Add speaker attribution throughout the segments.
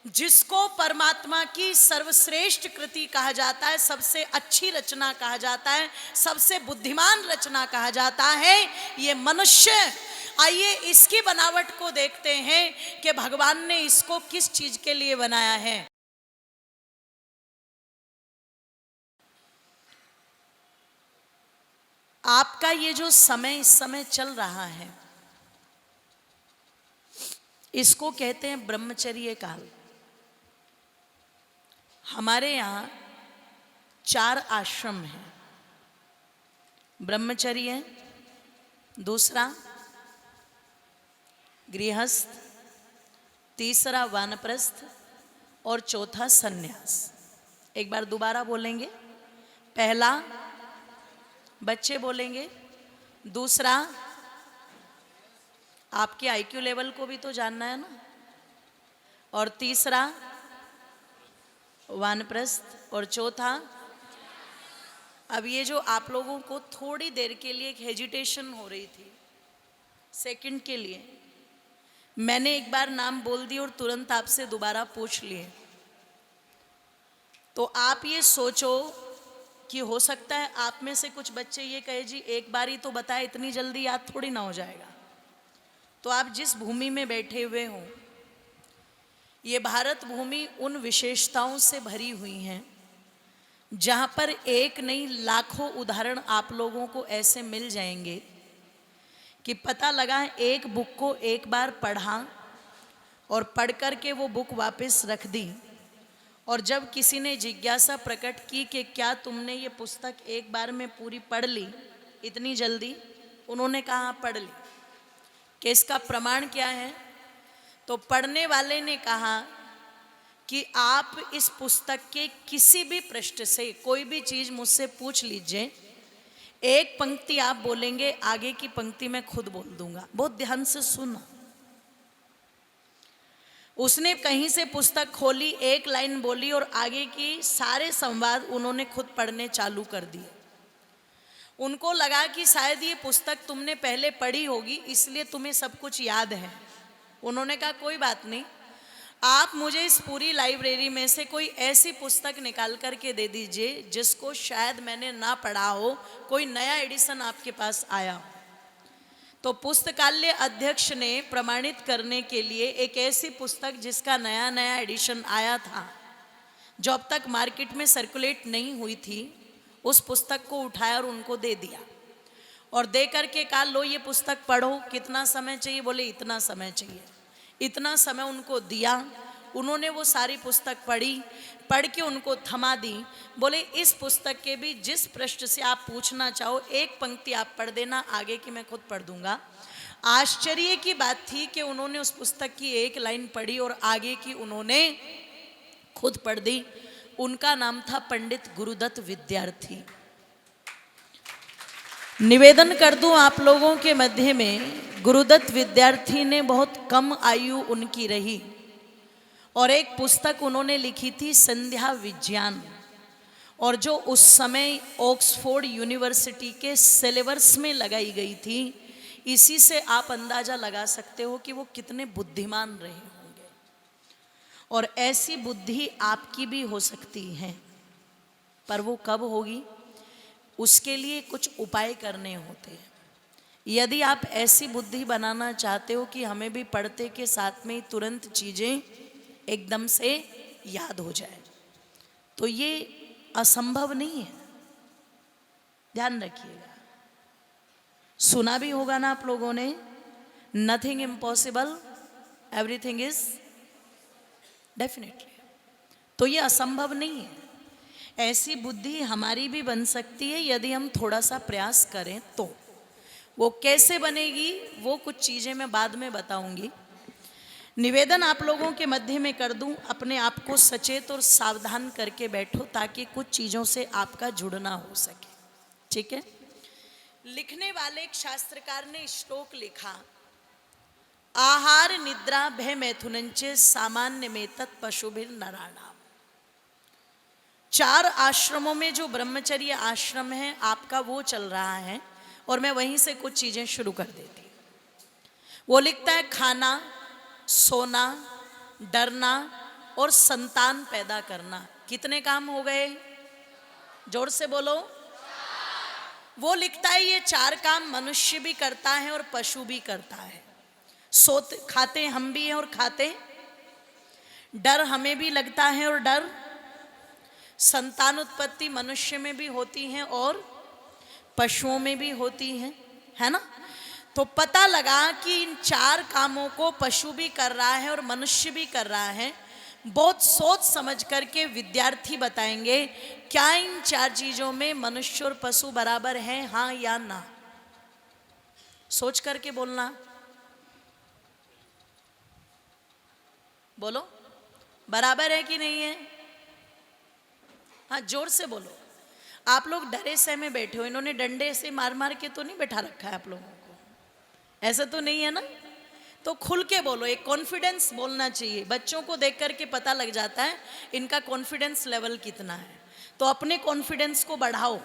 Speaker 1: जिसको परमात्मा की सर्वश्रेष्ठ कृति कहा जाता है, सबसे अच्छी रचना कहा जाता है, सबसे बुद्धिमान रचना कहा जाता है, ये मनुष्य। आइए इसकी बनावट को देखते हैं कि भगवान ने इसको किस चीज के लिए बनाया है। आपका ये जो समय इस समय चल रहा है, इसको कहते हैं ब्रह्मचर्य काल। हमारे यहाँ 4 आश्रम हैं। ब्रह्मचर्य, दूसरा गृहस्थ, तीसरा वानप्रस्थ और चौथा सन्यास। एक बार दोबारा बोलेंगे। पहला बच्चे बोलेंगे, दूसरा आपके आईक्यू लेवल को भी तो जानना है ना, और तीसरा वानप्रस्थ और चौथा। अब ये जो आप लोगों को थोड़ी देर के लिए एक हेजिटेशन हो रही थी, सेकंड के लिए मैंने एक बार नाम बोल दी और तुरंत आपसे दोबारा पूछ लिए, तो आप ये सोचो कि हो सकता है आप में से कुछ बच्चे ये कहे जी एक बार ही तो बताए, इतनी जल्दी याद थोड़ी ना हो जाएगा। तो आप जिस भूमि में बैठे हुए हो, ये भारत भूमि उन विशेषताओं से भरी हुई है जहाँ पर एक नहीं लाखों उदाहरण आप लोगों को ऐसे मिल जाएंगे कि पता लगा एक बुक को एक बार पढ़ा और पढ़ कर के वो बुक वापस रख दी, और जब किसी ने जिज्ञासा प्रकट की कि क्या तुमने ये पुस्तक एक बार में पूरी पढ़ ली इतनी जल्दी, उन्होंने कहा पढ़ ली। कि इसका प्रमाण क्या है? तो पढ़ने वाले ने कहा कि आप इस पुस्तक के किसी भी पृष्ठ से कोई भी चीज मुझसे पूछ लीजिए, एक पंक्ति आप बोलेंगे, आगे की पंक्ति मैं खुद बोल दूंगा। बहुत ध्यान से सुना। उसने कहीं से पुस्तक खोली, एक लाइन बोली और आगे की सारे संवाद उन्होंने खुद पढ़ने चालू कर दिए। उनको लगा कि शायद ये पुस्तक तुमने पहले पढ़ी होगी इसलिए तुम्हें सब कुछ याद है। उन्होंने कहा कोई बात नहीं, आप मुझे इस पूरी लाइब्रेरी में से कोई ऐसी पुस्तक निकाल करके दे दीजिए जिसको शायद मैंने ना पढ़ा हो, कोई नया एडिशन आपके पास आया हो। तो पुस्तकालय अध्यक्ष ने प्रमाणित करने के लिए एक ऐसी पुस्तक जिसका नया नया एडिशन आया था, जो अब तक मार्केट में सर्कुलेट नहीं हुई थी, उस पुस्तक को उठाया और उनको दे दिया और दे करके कहा लो ये पुस्तक पढ़ो। कितना समय चाहिए? बोले इतना समय चाहिए। इतना समय उनको दिया, उन्होंने वो सारी पुस्तक पढ़ी, पढ़ के उनको थमा दी। बोले इस पुस्तक के भी जिस पृष्ठ से आप पूछना चाहो एक पंक्ति आप पढ़ देना, आगे की मैं खुद पढ़ दूंगा। आश्चर्य की बात थी कि उन्होंने उस पुस्तक की एक लाइन पढ़ी और आगे की उन्होंने खुद पढ़ दी। उनका नाम था पंडित गुरुदत्त विद्यार्थी। निवेदन कर दूं आप लोगों के मध्य में, गुरुदत्त विद्यार्थी ने बहुत कम आयु उनकी रही और एक पुस्तक उन्होंने लिखी थी संध्या विज्ञान, और जो उस समय ऑक्सफोर्ड यूनिवर्सिटी के सिलेबस में लगाई गई थी। इसी से आप अंदाजा लगा सकते हो कि वो कितने बुद्धिमान रहे होंगे, और ऐसी बुद्धि आपकी भी हो सकती है, पर वो कब होगी? उसके लिए कुछ उपाय करने होते हैं। यदि आप ऐसी बुद्धि बनाना चाहते हो कि हमें भी पढ़ते के साथ में तुरंत चीजें एकदम से याद हो जाए, तो ये असंभव नहीं है। ध्यान रखिएगा। सुना भी होगा ना आप लोगों ने, nothing impossible, everything is definitely. तो ये असंभव नहीं है। ऐसी बुद्धि हमारी भी बन सकती है यदि हम थोड़ा सा प्रयास करें तो। वो कैसे बनेगी वो कुछ चीजें मैं बाद में बताऊंगी। निवेदन आप लोगों के मध्य में कर दूं, अपने आप को सचेत और सावधान करके बैठो ताकि कुछ चीजों से आपका जुड़ना हो सके। ठीक है? लिखने वाले एक शास्त्रकार ने श्लोक लिखा, आहार निद्रा भय मैथुनंचे सामान्य में तत् पशुभिर नराणाम। 4 आश्रमों में जो ब्रह्मचर्य आश्रम है आपका वो चल रहा है, और मैं वहीं से कुछ चीजें शुरू कर देती। वो लिखता है खाना, सोना, डरना, और संतान पैदा करना। कितने काम हो गए? जोर से बोलो। वो लिखता है ये 4 काम मनुष्य भी करता है और पशु भी करता है। सोते खाते हम भी हैं और खाते, डर हमें भी लगता है और डर, संतान उत्पत्ति मनुष्य में भी होती है और पशुओं में भी होती है ना। तो पता लगा कि इन 4 कामों को पशु भी कर रहा है और मनुष्य भी कर रहा है। बहुत सोच समझ करके विद्यार्थी बताएंगे क्या इन 4 चीजों में मनुष्य और पशु बराबर हैं, हाँ या ना। सोच करके बोलना, बोलो बराबर है कि नहीं है? हाँ जोर से बोलो। आप लोग डरे सहमे बैठे हो, इन्होंने डंडे से मार मार के तो नहीं बैठा रखा है आप लोगों को, ऐसा तो नहीं है ना। तो खुल के बोलो, एक कॉन्फिडेंस बोलना चाहिए। बच्चों को देख करके पता लग जाता है इनका कॉन्फिडेंस लेवल कितना है, तो अपने कॉन्फिडेंस को बढ़ाओ।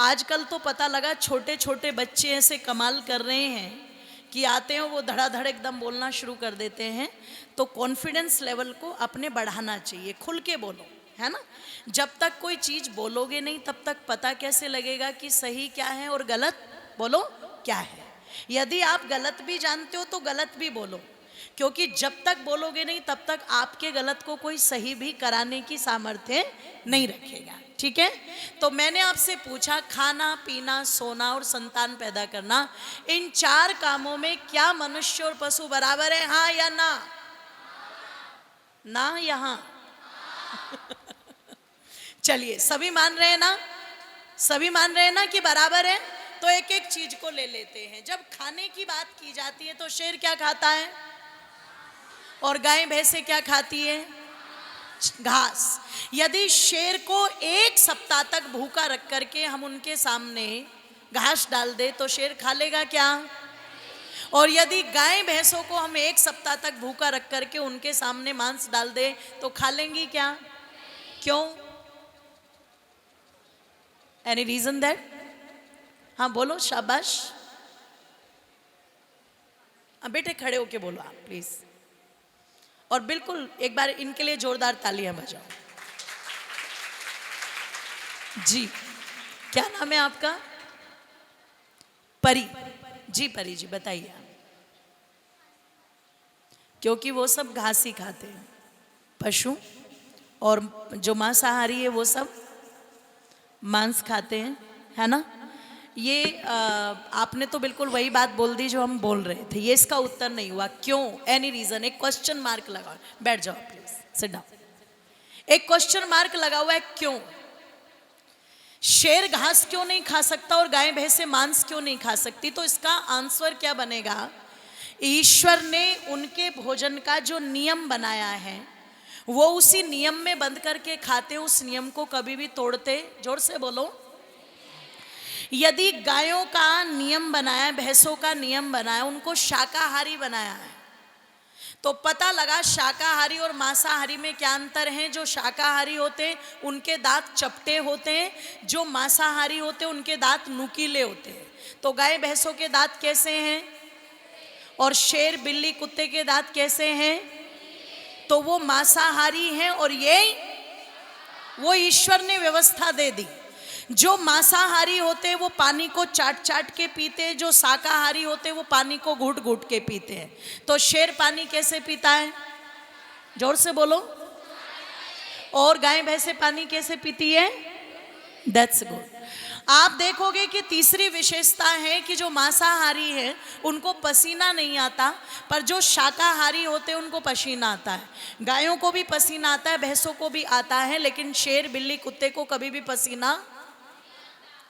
Speaker 1: आजकल तो पता लगा छोटे छोटे बच्चे ऐसे कमाल कर रहे हैं कि आते हैं वो धड़ाधड़ एकदम बोलना शुरू कर देते हैं। तो कॉन्फिडेंस लेवल को अपने बढ़ाना चाहिए, खुल के बोलो, है ना। जब तक कोई चीज़ बोलोगे नहीं तब तक पता कैसे लगेगा कि सही क्या है और गलत बोलो क्या है। यदि आप गलत भी जानते हो तो गलत भी बोलो, क्योंकि जब तक बोलोगे नहीं तब तक आपके गलत को कोई सही भी कराने की सामर्थ्य नहीं रखेगा। ठीक है, तो मैंने आपसे पूछा खाना पीना सोना और संतान पैदा करना, इन 4 कामों में क्या मनुष्य और पशु बराबर है, हाँ या ना? ना यहाँ चलिए सभी मान रहे हैं ना, सभी मान रहे हैं ना कि बराबर है। तो एक एक चीज को ले लेते हैं। जब खाने की बात की जाती है तो शेर क्या खाता है और गाय भैंसे क्या खाती है? घास। यदि शेर को 1 सप्ताह तक भूखा रख करके हम उनके सामने घास डाल दे तो शेर खा लेगा क्या? और यदि गाय भैंसों को हम 1 सप्ताह तक भूखा रख करके उनके सामने मांस डाल दे तो खा लेंगी क्या? क्यों? Any reason that? हाँ बोलो, शाबाश। अब बेटे खड़े होके बोलो आप प्लीज, और बिल्कुल एक बार इनके लिए जोरदार तालियां बजाओ। जी क्या नाम है आपका? परी जी, परी जी बताइए आप। क्योंकि वो सब घास ही खाते हैं पशु, और जो मांसाहारी है वो सब मांस खाते हैं, है ना। ये आपने तो बिल्कुल वही बात बोल दी जो हम बोल रहे थे। ये इसका उत्तर नहीं हुआ। क्यों? Any reason? एक क्वेश्चन मार्क लगाओ। बैठ जाओ प्लीज, सिट डाउन। एक क्वेश्चन मार्क लगा हुआ है। क्यों? शेर घास क्यों नहीं खा सकता और गाय भैंसे मांस क्यों नहीं खा सकती? तो इसका आंसर क्या बनेगा? ईश्वर ने उनके भोजन का जो नियम बनाया है वो उसी नियम में बंद करके खाते, उस नियम को कभी भी तोड़ते। जोर से बोलो। यदि गायों का नियम बनाया, भैंसों का नियम बनाया, उनको शाकाहारी बनाया है, तो पता लगा शाकाहारी और मांसाहारी में क्या अंतर है। जो शाकाहारी होते हैं उनके दांत चपटे होते हैं, जो मांसाहारी होते हैं उनके दांत नुकीले होते हैं। तो गाय भैंसों के दांत कैसे हैं और शेर बिल्ली कुत्ते के दांत कैसे हैं? तो वो मांसाहारी हैं और ये वो ईश्वर ने व्यवस्था दे दी। जो मांसाहारी होते हैं वो पानी को चाट चाट के पीते हैं, जो शाकाहारी होते हैं वो पानी को घूट घूट के पीते हैं। तो शेर पानी कैसे पीता है? जोर से बोलो। और गाय भैंसे पानी कैसे पीती है? That's good. आप देखोगे कि तीसरी विशेषता है कि जो मांसाहारी है उनको पसीना नहीं आता, पर जो शाकाहारी होते हैं उनको पसीना आता है। गायों को भी पसीना आता है, भैंसों को भी आता है, लेकिन शेर बिल्ली कुत्ते को कभी भी पसीना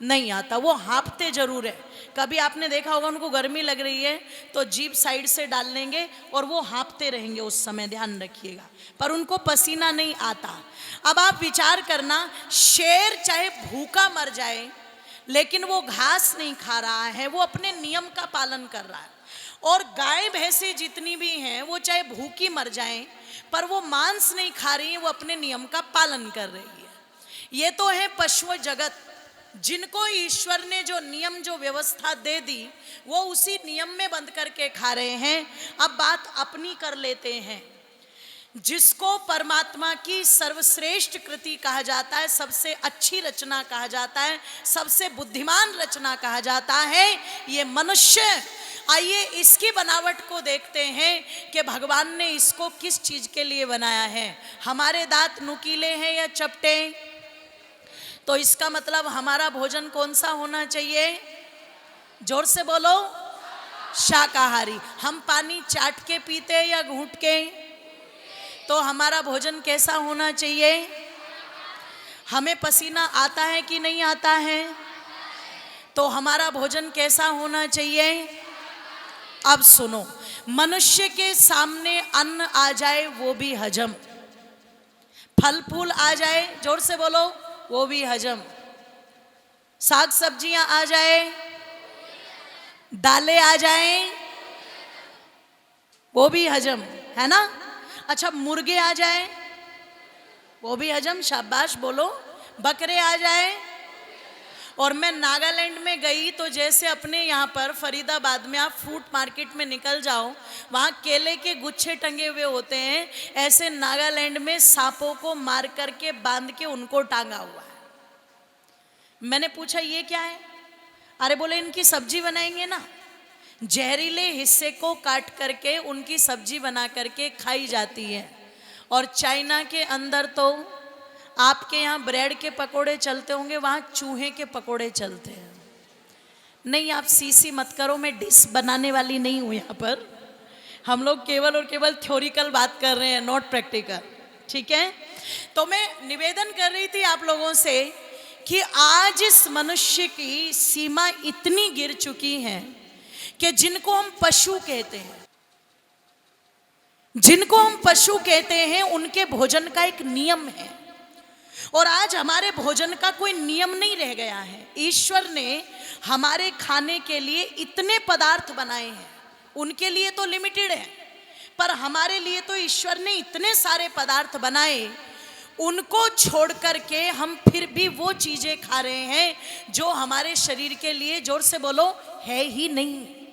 Speaker 1: नहीं आता। वो हाँफते जरूर है। कभी आपने देखा होगा उनको गर्मी लग रही है तो जीभ साइड से डाल लेंगे और वो हाँफते रहेंगे उस समय, ध्यान रखिएगा, पर उनको पसीना नहीं आता। अब आप विचार करना, शेर चाहे भूखा मर जाए लेकिन वो घास नहीं खा रहा है, वो अपने नियम का पालन कर रहा है। और गाय भैंसे जितनी भी हैं वो चाहे भूखी मर जाएं पर वो मांस नहीं खा रही है, वो अपने नियम का पालन कर रही है। ये तो है पशु जगत, जिनको ईश्वर ने जो नियम जो व्यवस्था दे दी वो उसी नियम में बंद करके खा रहे हैं। अब बात अपनी कर लेते हैं। जिसको परमात्मा की सर्वश्रेष्ठ कृति कहा जाता है, सबसे अच्छी रचना कहा जाता है, सबसे बुद्धिमान रचना कहा जाता है, ये मनुष्य। आइए इसकी बनावट को देखते हैं कि भगवान ने इसको किस चीज के लिए बनाया है। हमारे दांत नुकीले हैं या चपटे? तो इसका मतलब हमारा भोजन कौन सा होना चाहिए? जोर से बोलो, शाकाहारी। हम पानी चाट के पीते या घूंट के? तो हमारा भोजन कैसा होना चाहिए? हमें पसीना आता है कि नहीं आता है? तो हमारा भोजन कैसा होना चाहिए? अब सुनो, मनुष्य के सामने अन्न आ जाए वो भी हजम, फल फूल आ जाए, जोर से बोलो, वो भी हजम, साग सब्जियां आ जाए, दालें आ जाए, वो भी हजम, है ना? अच्छा, मुर्गे आ जाए, वो भी हजम, शाबाश बोलो। बकरे आ जाए। और मैं नागालैंड में गई तो जैसे अपने यहाँ पर फरीदाबाद में आप फ्रूट मार्केट में निकल जाओ, वहाँ केले के गुच्छे टंगे हुए होते हैं, ऐसे नागालैंड में सांपों को मार करके बांध के उनको टांगा हुआ है। मैंने पूछा ये क्या है? अरे बोले इनकी सब्जी बनाएंगे ना, जहरीले हिस्से को काट करके उनकी सब्जी बना करके खाई जाती है। और चाइना के अंदर तो आपके यहाँ ब्रेड के पकोड़े चलते होंगे, वहाँ चूहे के पकोड़े चलते हैं। नहीं, आप सीसी मत करो, मैं डिश बनाने वाली नहीं हूँ यहाँ पर। हम लोग केवल और केवल थ्योरिकल बात कर रहे हैं, नॉट प्रैक्टिकल, ठीक है? तो मैं निवेदन कर रही थी आप लोगों से कि आज इस मनुष्य की सीमा इतनी गिर चुकी है कि जिनको हम पशु कहते हैं, जिनको हम पशु कहते हैं, उनके भोजन का एक नियम है। और आज हमारे भोजन का कोई नियम नहीं रह गया है। ईश्वर ने हमारे खाने के लिए इतने पदार्थ बनाए हैं, उनके लिए तो लिमिटेड है, पर हमारे लिए तो ईश्वर ने इतने सारे पदार्थ बनाए, उनको छोड़ करके हम फिर भी वो चीजें खा रहे हैं जो हमारे शरीर के लिए, जोर से बोलो, है ही नहीं।